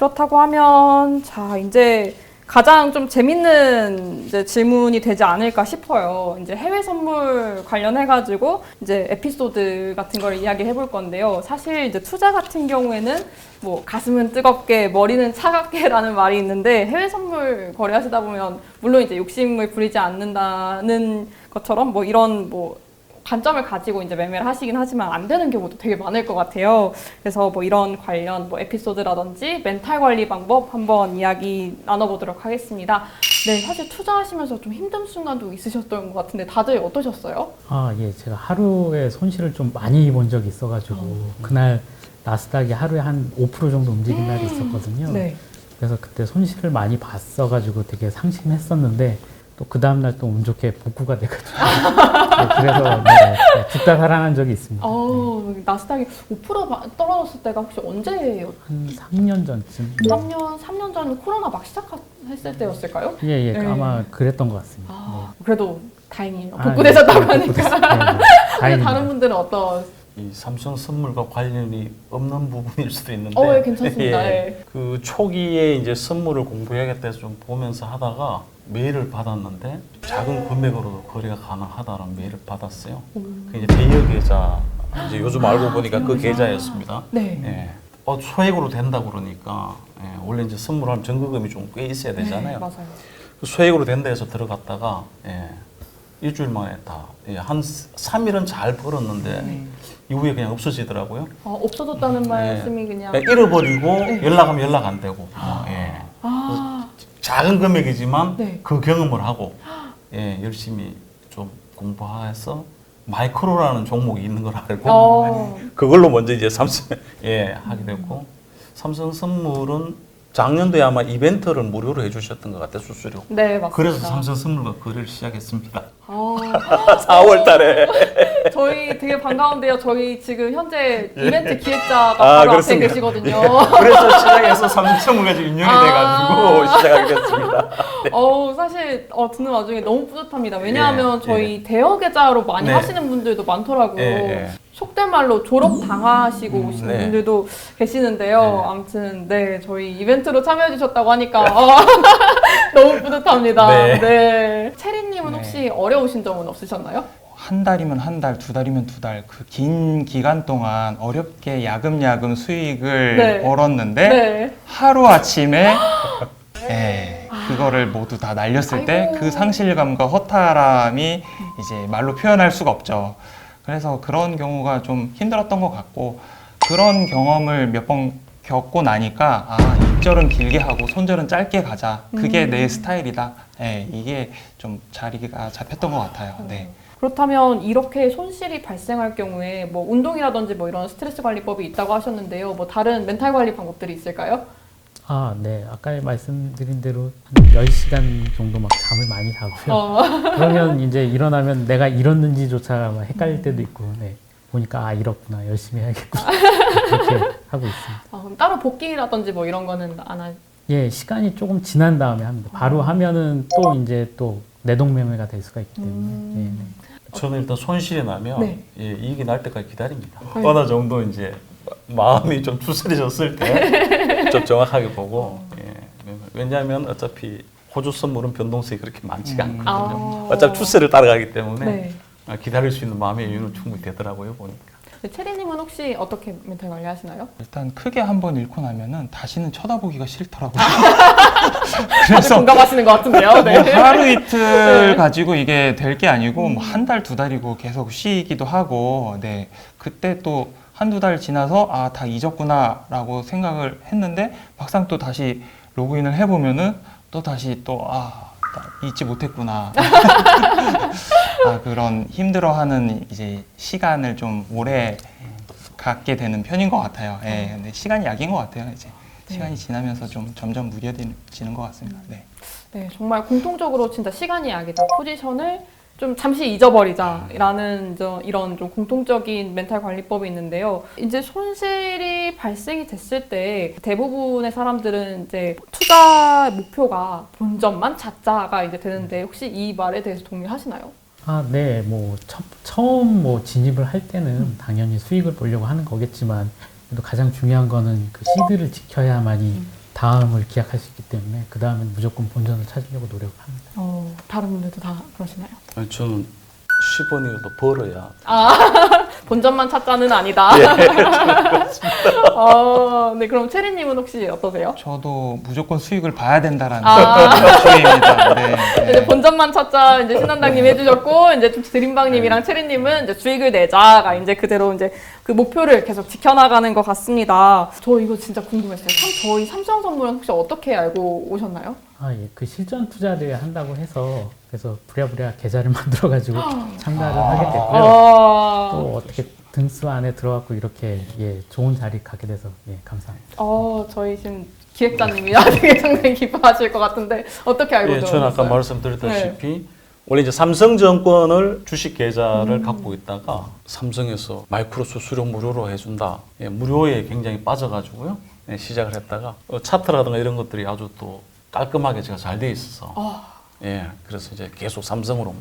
그렇다고 하면 자 이제 가장 좀 재밌는 이제 질문이 되지 않을까 싶어요. 이제 해외 선물 관련해가지고 이제 에피소드 같은 걸 이야기해 볼 건데요. 사실 이제 투자 같은 경우에는 뭐 가슴은 뜨겁게 머리는 차갑게라는 말이 있는데 해외 선물 거래하시다 보면 물론 이제 욕심을 부리지 않는다는 것처럼 뭐 이런 뭐 관점을 가지고 이제 매매를 하시긴 하지만 안 되는 경우도 되게 많을 것 같아요. 그래서 뭐 이런 관련 뭐 에피소드라든지 멘탈 관리 방법 한번 이야기 나눠보도록 하겠습니다. 네, 사실 투자하시면서 좀 힘든 순간도 있으셨던 것 같은데 다들 어떠셨어요? 예, 제가 하루에 손실을 좀 많이 본 적이 있어가지고 그날 나스닥이 하루에 한 5% 정도 움직인 날이 있었거든요. 네. 그래서 그때 손실을 많이 봤어가지고 되게 상심했었는데 또 그 다음날 또 운 좋게 복구가 돼가지고 네, 그래서 죽다 살아난 적이 있습니다. 나스닥이 5% 떨어졌을 때가 혹시 언제예요? 한 3년 전쯤. 3년 전 코로나 막 시작했을 때였을까요? 예, 네. 아마 그랬던 것 같습니다. 그래도 다행이에요. 아, 복구되셨다고 네, 하니까. 복구됐습니다. 근데 다른 분들은 어떤? 이 삼성 선물과 관련이 없는 부분일 수도 있는데 예, 괜찮습니다. 예. 그 초기에 이제 선물을 공부해야겠다 해서 좀 보면서 하다가 메일을 받았는데 작은 금액으로도 거래가 가능하다는 메일을 받았어요. 그 이제 대여 계좌 이제 요즘 알고 보니까 그 계좌였습니다. 네. 예. 소액으로 된다 그러니까 원래 이제 선물하면 전거금이 좀 꽤 있어야 되잖아요. 네, 맞아요. 그 소액으로 된다 해서 들어갔다가 일주일 만에 다 한 3일은 잘 벌었는데 이후에 그냥 없어지더라고요. 없어졌다는 말씀이 그냥 잃어버리고 연락하면 연락 안 되고 작은 금액이지만 네. 그 경험을 하고 열심히 좀 공부해서 마이크로라는 종목이 있는 걸 알고 그걸로 먼저 이제 삼성 하게 됐고 삼성 선물은 작년도에 아마 이벤트를 무료로 해주셨던 것 같아요, 수수료. 네, 맞습니다. 그래서 삼성 선물과 거래를 시작했습니다. 4월 달에. 저희 되게 반가운데요. 저희 지금 현재 이벤트 기획자가 바로 앞에 계시거든요. 그래서 시작해서 삼성 선물과 지금 인연이 돼가지고 시작하게 됐습니다. 사실 듣는 와중에 너무 뿌듯합니다. 왜냐하면 저희 대여 계좌로 많이 하시는 분들도 많더라고요. 속된 말로 졸업 당하시고 오시는 분들도 계시는데요. 아무튼 저희 이벤트로 참여해 주셨다고 하니까 너무 뿌듯합니다. 네. 체리님은 혹시 어려우신 점은 없으셨나요? 한 달이면 한 달, 두 달이면 두 달, 그 긴 기간 동안 어렵게 야금야금 수익을 벌었는데 하루 아침에 그거를 모두 다 날렸을 때 그 상실감과 허탈함이 이제 말로 표현할 수가 없죠. 그래서 그런 경우가 좀 힘들었던 것 같고 그런 경험을 몇 번 겪고 나니까 입절은 길게 하고 손절은 짧게 가자. 그게 내 스타일이다. 이게 좀 자리가 잡혔던 것 같아요. 네. 그렇다면 이렇게 손실이 발생할 경우에 뭐 운동이라든지 뭐 이런 스트레스 관리법이 있다고 하셨는데요. 뭐 다른 멘탈 관리 방법들이 있을까요? 네. 아까 말씀드린 대로 한 10시간 정도 막 잠을 많이 자고요. 그러면 이제 일어나면 내가 잃었는지조차 막 헷갈릴 때도 있고, 보니까 잃었구나, 열심히 해야겠구나. 그렇게 하고 있습니다. 그럼 따로 복귀라든지 뭐 이런 거는 안 하세요? 예, 시간이 조금 지난 다음에 합니다. 바로 하면은 또 이제 또 내동매매가 될 수가 있기 때문에. 저는 일단 손실이 나면 이익이 날 때까지 기다립니다. 어느 정도 이제 마음이 좀 추스려졌을 때 좀 정확하게 보고 왜냐하면 어차피 호주 선물은 변동성이 그렇게 많지가 않거든요. 어차피 추세를 따라가기 때문에 기다릴 수 있는 마음의 여유는 충분히 되더라고요, 보니까. 체리님은 혹시 어떻게 멘탈 관리 하시나요? 일단 크게 한번 잃고 나면은 다시는 쳐다보기가 싫더라고요. 다들 공감하시는 것 같은데요. 뭐 하루 이틀 가지고 이게 될 게 아니고 뭐 한 달, 두 달이고 계속 쉬기도 하고 그때 또 한두 달 지나서 다 잊었구나 라고 생각을 했는데 막상 또 다시 로그인을 해보면은 또 다시 잊지 못했구나. 그런 힘들어하는 이제 시간을 좀 오래 갖게 되는 편인 것 같아요. 근데 시간이 약인 것 같아요. 이제 시간이 지나면서 좀 점점 무뎌지는 것 같습니다. 네, 정말 공통적으로 진짜 시간이 약이다. 포지션을 좀 잠시 잊어버리자라는 이런 좀 공통적인 멘탈 관리법이 있는데요. 이제 손실이 발생이 됐을 때 대부분의 사람들은 이제 투자 목표가 본전만 찾자가 이제 되는데 혹시 이 말에 대해서 동의하시나요? 네, 뭐 처음 진입을 할 때는 당연히 수익을 보려고 하는 거겠지만 그래도 가장 중요한 거는 그 시드를 지켜야만이 다음을 기약할 수 있기 때문에 그 다음엔 무조건 본전을 찾으려고 노력을 합니다. 다른 분들도 다 그러시나요? 아니, 저는 10원이라도 벌어야. 본전만 찾자는 아니다. 예, 네, 그럼 체리님은 혹시 어떠세요? 저도 무조건 수익을 봐야 된다라는 주의입니다. 네. 이제 본전만 찾자 이제 신한당님 해주셨고 이제 드림방님이랑 체리님은 이제 수익을 내자가 이제 그대로 이제 그 목표를 계속 지켜나가는 것 같습니다. 저 이거 진짜 궁금했어요. 저희 삼성선물은 혹시 어떻게 알고 오셨나요? 예. 그 실전 투자를 한다고 해서 그래서 부랴부랴 계좌를 만들어가지고 참가를 하게 됐고요. 또 어떻게 등수 안에 들어갔고 이렇게 좋은 자리 가게 돼서 감사합니다. 저희 지금 기획자님이 나중에 상당히 기뻐하실 것 같은데 어떻게 알고 들어오셨어요? 저는 아까 말씀드렸다시피 원래 이제 삼성증권을 주식 계좌를 갖고 있다가 삼성에서 마이크로 수수료 무료로 해준다. 무료에 굉장히 빠져가지고요. 시작을 했다가 차트라든가 이런 것들이 아주 또 깔끔하게 제가 잘 돼 있어서 그래서 이제 계속 삼성으로만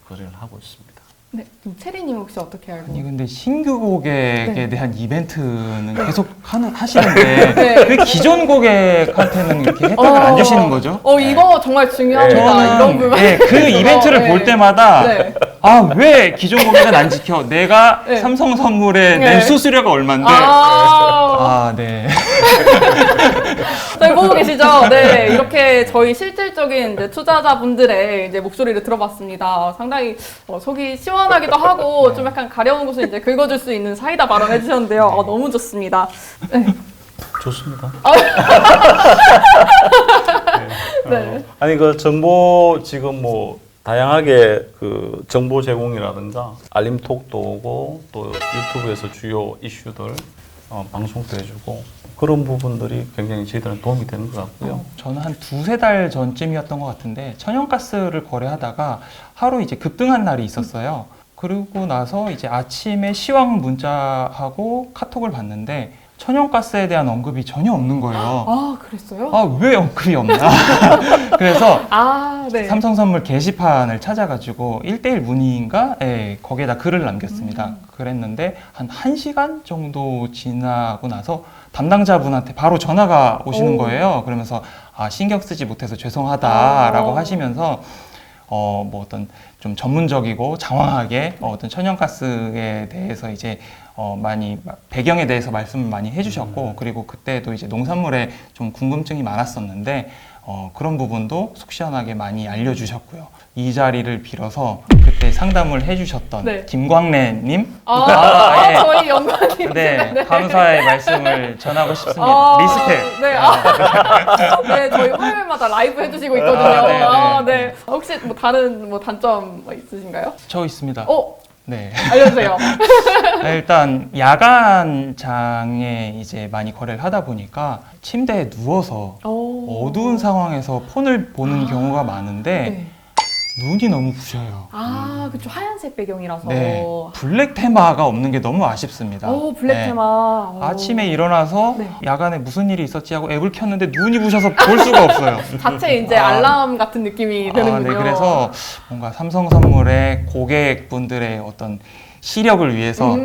거래를 하고 있습니다. 네, 그럼 체리님 혹시 어떻게 알고? 아니 근데 신규 고객에 대한 이벤트는 계속 하시는데 왜 기존 고객한테는 이렇게 혜택을 안 주시는 거죠? 이거 정말 중요합니다. 이런 부분. 그 이벤트를 볼 때마다 왜 기존 고객은 안 지켜? 내가 삼성 선물에 낸 수수료가 얼마인데? 네. 저희 보고 계시죠? 네, 이렇게 저희 실질적인 이제 투자자분들의 이제 목소리를 들어봤습니다. 상당히 속이 시원하기도 하고 좀 약간 가려운 곳을 이제 긁어줄 수 있는 사이다 발언 해주셨는데요. 너무 좋습니다. 네. 좋습니다. 네. 아니 그 정보 지금 뭐 다양하게 그 정보 제공이라든가 알림톡도 오고 또 유튜브에서 주요 이슈들 방송도 해주고 그런 부분들이 굉장히 저희들은 도움이 되는 것 같고요. 저는 한 2-3달 전쯤이었던 것 같은데 천연가스를 거래하다가 하루 이제 급등한 날이 있었어요. 그러고 나서 이제 아침에 시황 문자하고 카톡을 봤는데 천연가스에 대한 언급이 전혀 없는 거예요. 그랬어요? 왜 언급이 없나? 그래서 네. 삼성선물 게시판을 찾아가지고 1:1 문의인가? 거기에다 글을 남겼습니다. 그랬는데 한 1시간 정도 지나고 나서 담당자분한테 바로 전화가 오시는 거예요. 그러면서 신경 쓰지 못해서 죄송하다라고 하시면서 뭐 어떤 좀 전문적이고 장황하게 어떤 천연가스에 대해서 이제 많이 배경에 대해서 말씀을 많이 해주셨고 그리고 그때도 이제 농산물에 좀 궁금증이 많았었는데 그런 부분도 속 시원하게 많이 알려주셨고요. 이 자리를 빌어서 그때 상담을 해주셨던 김광래님, 저희 연구원님, 감사의 말씀을 전하고 싶습니다. 리스펙. 네, 저희 화요일마다 라이브 해주시고 있거든요. 네. 혹시 뭐 다른 뭐 단점 있으신가요? 저 있습니다. 네. 알려주세요. 일단 야간장에 이제 많이 거래를 하다 보니까 침대에 누워서 어두운 상황에서 폰을 보는 경우가 많은데 눈이 너무 부셔요. 그쵸. 하얀색 배경이라서. 네. 블랙 테마가 없는 게 너무 아쉽습니다. 블랙 테마. 아침에 일어나서 야간에 무슨 일이 있었지 하고 앱을 켰는데 눈이 부셔서 볼 수가 없어요. 자체 이제 알람 같은 느낌이 되는군요. 네. 그래서 뭔가 삼성선물의 고객분들의 어떤 시력을 위해서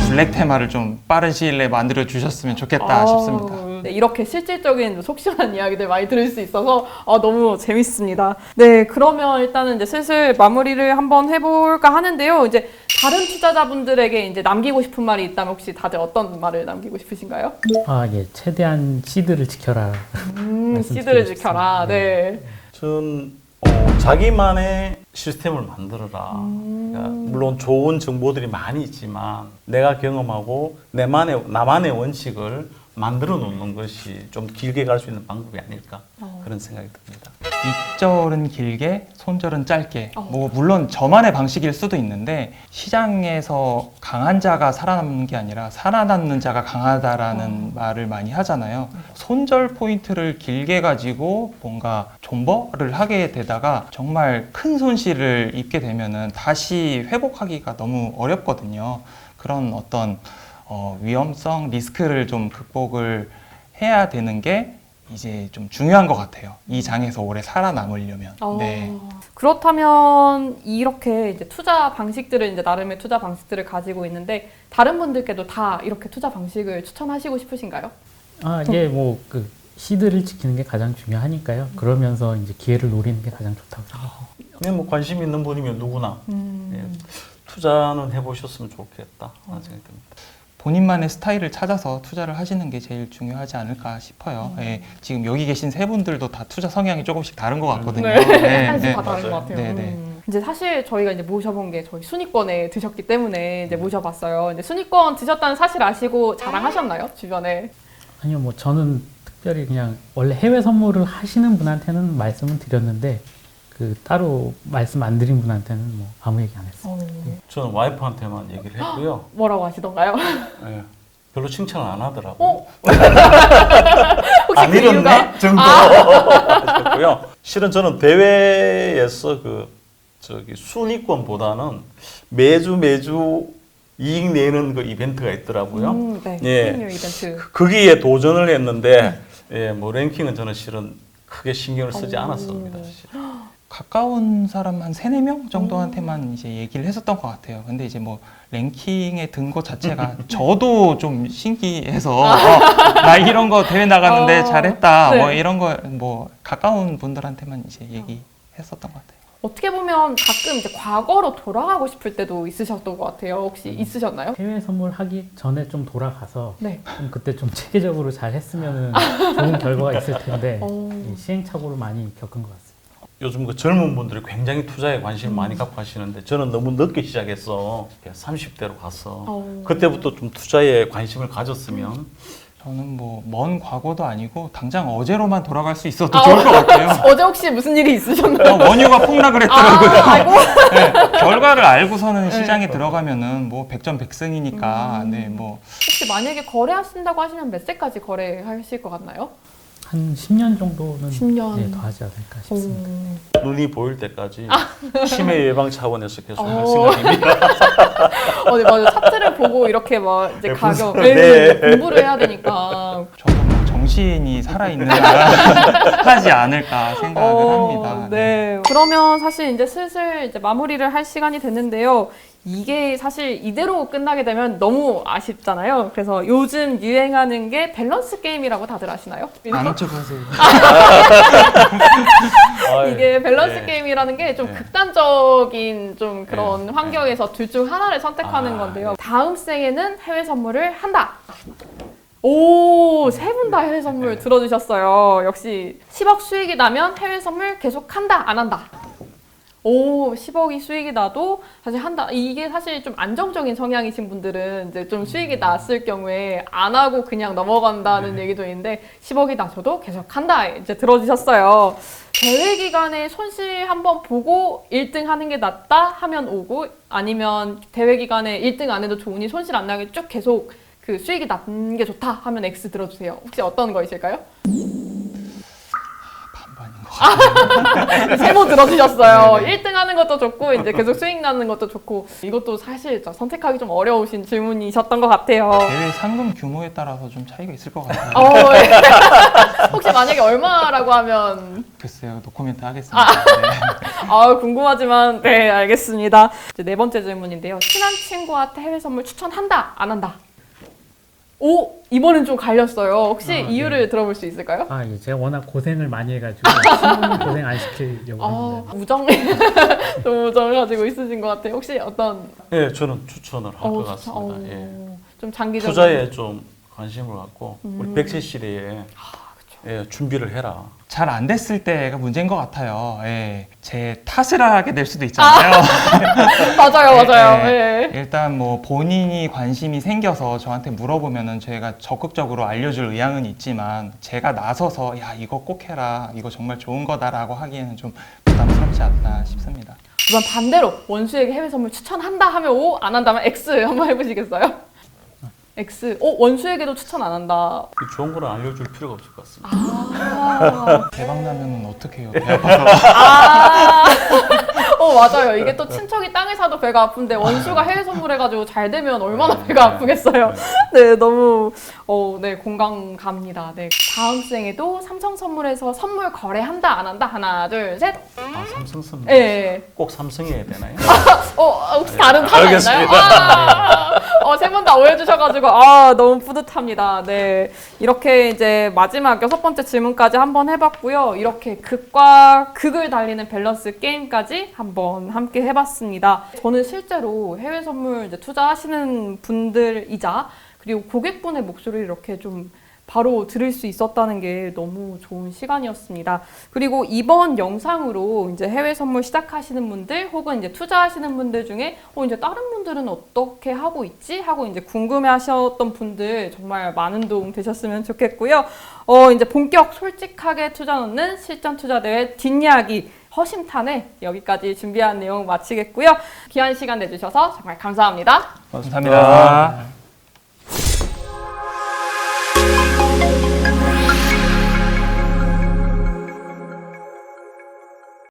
블랙 테마를 좀 빠른 시일 내에 만들어 주셨으면 좋겠다 싶습니다. 네, 이렇게 실질적인 속 시원한 이야기들 많이 들을 수 있어서 너무 재밌습니다. 네, 그러면 일단은 이제 슬슬 마무리를 한번 해볼까 하는데요. 이제 다른 투자자분들에게 이제 남기고 싶은 말이 있다면 혹시 다들 어떤 말을 남기고 싶으신가요? 최대한 시드를 지켜라. 시드를 지켜라. 네. 전 자기만의 시스템을 만들어라. 그러니까 물론 좋은 정보들이 많이 있지만 내가 경험하고 나만의 원칙을 만들어 놓는 것이 좀 길게 갈 수 있는 방법이 아닐까 그런 생각이 듭니다. 익절은 길게, 손절은 짧게. 뭐 물론 저만의 방식일 수도 있는데 시장에서 강한 자가 살아남는 게 아니라 살아남는 자가 강하다라는 말을 많이 하잖아요. 손절 포인트를 길게 가지고 뭔가 존버를 하게 되다가 정말 큰 손실을 입게 되면은 다시 회복하기가 너무 어렵거든요. 그런 어떤 위험성, 리스크를 좀 극복을 해야 되는 게 이제 좀 중요한 것 같아요. 이 장에서 오래 살아남으려면. 네. 그렇다면 이렇게 이제 투자 방식들을 이제 나름의 투자 방식들을 가지고 있는데 다른 분들께도 다 이렇게 투자 방식을 추천하시고 싶으신가요? 시드를 지키는 게 가장 중요하니까요. 그러면서 이제 기회를 노리는 게 가장 좋다고 생각합니다. 네, 뭐 관심 있는 분이면 누구나 예, 투자는 해보셨으면 좋겠다 하는 생각이 듭니다. 본인만의 스타일을 찾아서 투자를 하시는 게 제일 중요하지 않을까 싶어요. 예, 지금 여기 계신 세 분들도 다 투자 성향이 조금씩 다른 것 같거든요. 네. 한씩 네. 다 다른 것 같아요. 네, 네. 이제 사실 저희가 이제 모셔본 게 저희 순위권에 드셨기 때문에 이제 모셔봤어요. 이제 순위권 드셨다는 사실 아시고 자랑하셨나요? 주변에? 아니요, 뭐 저는 특별히 그냥 원래 해외 선물을 하시는 분한테는 말씀을 드렸는데 그 따로 말씀 안 드린 분한테는 뭐 아무 얘기 안 했어요. 저는 와이프한테만 얘기를 했고요. 뭐라고 하시던가요? 예, 별로 칭찬을 안 하더라고요. 혹시 안 그 이유가? 잃었네 정도 하셨고요. 실은 저는 대회에서 저기 순위권보다는 매주 이익 내는 그 이벤트가 있더라고요. 네. 예. 수익률 이벤트. 거기에 도전을 했는데 예, 뭐 랭킹은 저는 실은 크게 신경을 쓰지 않았습니다. 사실. 가까운 사람 한 3, 4명 정도한테만 이제 얘기를 했었던 것 같아요. 근데 이제 뭐 랭킹에 든 것 자체가 저도 좀 신기해서 나 이런 거 대회 나갔는데 잘했다. 네. 뭐 이런 거 뭐 가까운 분들한테만 이제 얘기했었던 것 같아요. 어떻게 보면 가끔 이제 과거로 돌아가고 싶을 때도 있으셨던 것 같아요. 혹시 있으셨나요? 해외 선물 하기 전에 좀 돌아가서 네. 좀 그때 좀 체계적으로 잘 했으면 좋은 결과가 있을 텐데 이 시행착오를 많이 겪은 것 같습니다. 요즘 그 젊은 분들이 굉장히 투자에 관심을 많이 갖고 하시는데 저는 너무 늦게 시작해서 30대로 가서 그때부터 좀 투자에 관심을 가졌으면 저는 뭐 먼 과거도 아니고 당장 어제로만 돌아갈 수 있어도 좋을 것 같아요. 어제 혹시 무슨 일이 있으셨나요? 원유가 폭락을 했더라고요. 아이고. 네, 결과를 알고서는 시장에 들어가면은 뭐 백전백승이니까 네, 뭐 혹시 만약에 거래하신다고 하시면 몇 세까지 거래하실 것 같나요? 한 10년 정도는 10년. 예, 더 하지 않을까 싶습니다. 눈이 보일 때까지 치매 예방 차원에서 계속 할 어. 생각입니다. 네, 맞아요. 차트를 보고 이렇게 막 이제 네, 가격, 분석을, 네. 공부를 해야 되니까. 저도 뭐 정신이 살아있는 한 하지 않을까 생각을 합니다. 네. 그러면 사실 이제 슬슬 이제 마무리를 할 시간이 됐는데요. 이게 사실 이대로 끝나게 되면 너무 아쉽잖아요. 그래서 요즘 유행하는 게 밸런스 게임이라고 다들 아시나요? 아는 척 하세요. 이게 밸런스 네. 게임이라는 게 좀 네. 극단적인 좀 그런 네. 환경에서 둘 중 하나를 선택하는 아, 건데요. 다음 생에는 해외 선물을 한다. 오, 세 분 다 해외 선물 들어주셨어요. 역시 10억 수익이 나면 해외 선물 계속 한다, 안 한다. 오, 10억이 수익이 나도 사실 한다. 이게 사실 좀 안정적인 성향이신 분들은 이제 좀 수익이 났을 경우에 안 하고 그냥 넘어간다는 얘기도 있는데 10억이 나셔도 계속 한다. 이제 들어주셨어요. 대회 기간에 손실 한번 보고 1등 하는 게 낫다 하면 오고 아니면 대회 기간에 1등 안 해도 좋으니 손실 안 나게 쭉 계속 그 수익이 난 게 좋다 하면 X 들어주세요. 혹시 어떤 거이실까요? 반반인 것 같아요. 세모 들어주셨어요. 네네. 1등 하는 것도 좋고 이제 계속 수익 나는 것도 좋고 이것도 사실 선택하기 좀 어려우신 질문이셨던 것 같아요. 대회 상금 규모에 따라서 좀 차이가 있을 것 같아요. 예. 혹시 만약에 얼마라고 하면 글쎄요, 노코멘트 하겠습니다. 네. 궁금하지만 네 알겠습니다. 이제 네 번째 질문인데요. 친한 친구한테 해외 선물 추천한다 안 한다? 오 이번엔 좀 갈렸어요. 혹시 이유를 들어볼 수 있을까요? 아, 예, 제가 워낙 고생을 많이 해가지고 친구는 고생 안 시키려고 했는데 우정 좀 우정을 가지고 있으신 것 같아요. 혹시 어떤 예, 저는 추천을 할 것 같습니다. 예. 좀 장기적인 투자에 좀 관심을 갖고 우리 100세 시대에 예, 준비를 해라. 잘 안 됐을 때가 문제인 것 같아요. 예. 제 탓을 하게 될 수도 있잖아요. 맞아요. 예, 예. 일단 뭐 본인이 관심이 생겨서 저한테 물어보면은 제가 적극적으로 알려줄 의향은 있지만 제가 나서서 야 이거 꼭 해라 이거 정말 좋은 거다라고 하기에는 좀 부담스럽지 않나 싶습니다. 이번 반대로 원수에게 해외 선물 추천한다 하면 O, 안 한다면 X 한번 해보시겠어요? X. 원수에게도 추천 안 한다. 이 좋은 거는 알려줄 필요가 없을 것 같습니다. 대박 나면은 어떻게 해요? 배 아파서. 맞아요. 이게 또 친척이 땅을 사도 배가 아픈데 원수가 해외 선물해가지고 잘 되면 얼마나 배가 아프겠어요. 네, 너무 네 공감 갑니다. 네, 다음 생에도 삼성 선물에서 선물 거래한다 안 한다 하나 둘 셋. 아, 삼성 선물. 네. 꼭 삼성이어야 되나요? 혹시 다른 타가 있나요? 알겠습니다. 세 분 다 오해주셔가지고 너무 뿌듯합니다. 네, 이렇게 이제 마지막 6번째 질문까지 한번 해봤고요. 이렇게 극과 극을 달리는 밸런스 게임까지 한번 함께 해봤습니다. 저는 실제로 해외 선물 이제 투자하시는 분들이자 그리고 고객분의 목소리를 이렇게 좀 바로 들을 수 있었다는 게 너무 좋은 시간이었습니다. 그리고 이번 영상으로 이제 해외 선물 시작하시는 분들 혹은 이제 투자하시는 분들 중에 이제 다른 분들은 어떻게 하고 있지? 하고 이제 궁금해 하셨던 분들 정말 많은 도움 되셨으면 좋겠고요. 이제 본격 솔직하게 투자 넣는 실전 투자 대회 뒷이야기 허심탄회 여기까지 준비한 내용 마치겠고요. 귀한 시간 내주셔서 정말 감사합니다. 감사합니다.